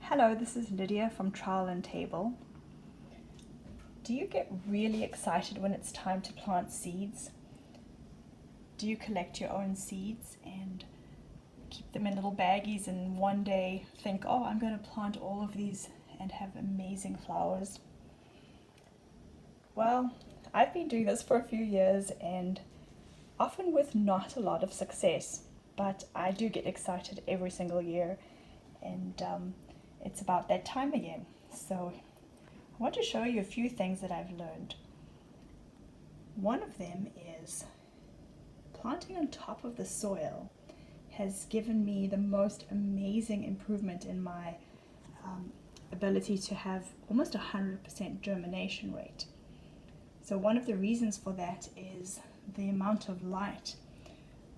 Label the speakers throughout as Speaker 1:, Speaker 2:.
Speaker 1: Hello, this is Lydia from Trowel and Table. Do you get really excited when it's time to plant seeds? Do you collect your own seeds and keep them in little baggies and one day think, oh, I'm going to plant all of these and have amazing flowers? Well, I've been doing this for a few years and often with not a lot of success, but I do get excited every single year, and it's about that time again. So I want to show you a few things that I've learned. One of them is planting on top of the soil has given me the most amazing improvement in my ability to have almost 100% germination rate. So one of the reasons for that is the amount of light.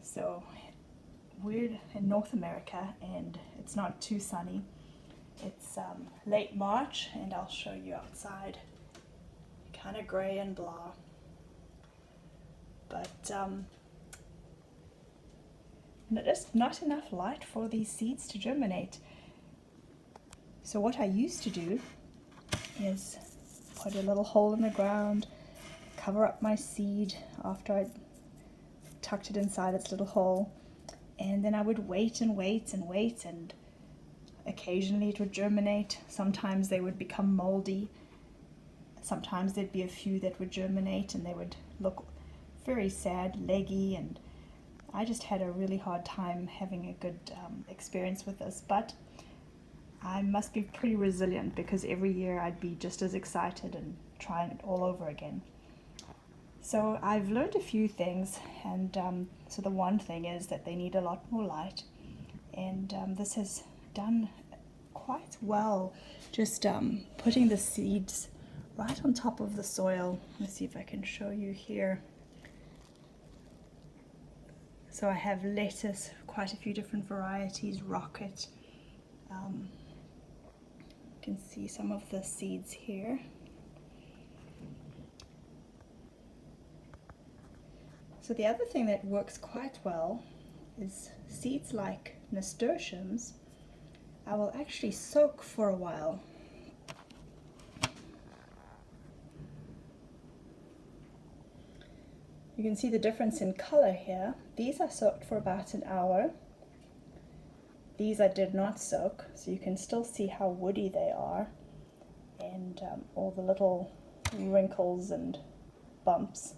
Speaker 1: So we're in North America and it's not too sunny. It's late March and I'll show you outside, kind of grey and blah, but there's not enough light for these seeds to germinate. So what I used to do is put a little hole in the ground, cover up my seed after I tucked it inside its little hole, and then I would wait and wait and wait, and occasionally it would germinate. Sometimes they would become moldy. Sometimes there'd be a few that would germinate and they would look very sad, leggy, and I just had a really hard time having a good experience with this. But I must be pretty resilient because every year I'd be just as excited and trying it all over again. So I've learned a few things, and so the one thing is that they need a lot more light, and this has done quite well, just putting the seeds right on top of the soil. Let's see if I can show you here. So I have lettuce, quite a few different varieties, rocket. You can see some of the seeds here. So the other thing that works quite well is seeds like nasturtiums. I will actually soak for a while. You can see the difference in color here. These are soaked for about an hour. These I did not soak, so you can still see how woody they are, and all the little wrinkles and bumps.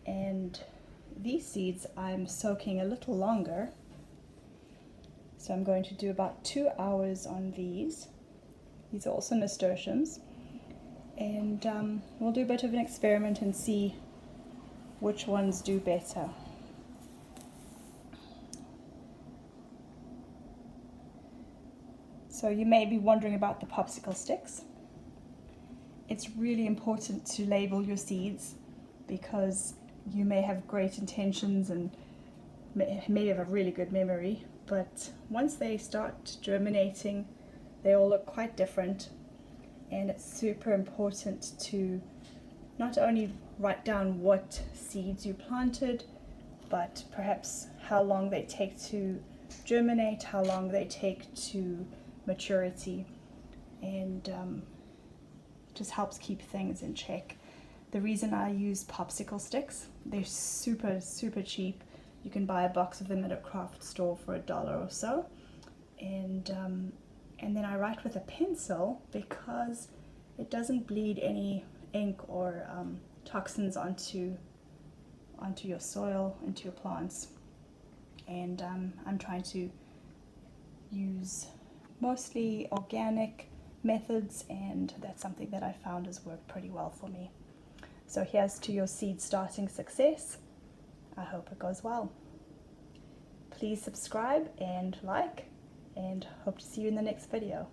Speaker 1: And these seeds I'm soaking a little longer. So I'm going to do about 2 hours on these. These are also nasturtiums. And we'll do a bit of an experiment and see which ones do better. So you may be wondering about the popsicle sticks. It's really important to label your seeds because you may have great intentions and may have a really good memory, but once they start germinating, they all look quite different, and it's super important to not only write down what seeds you planted, but perhaps how long they take to germinate, how long they take to maturity, and just helps keep things in check. The reason I use popsicle sticks, they're super cheap. You can buy a box of them at a craft store for $1 or so, and then I write with a pencil because it doesn't bleed any ink or toxins onto your soil, into your plants. And I'm trying to use mostly organic methods, and that's something that I found has worked pretty well for me. So here's to your seed starting success. I hope it goes well. Please subscribe and like, and hope to see you in the next video.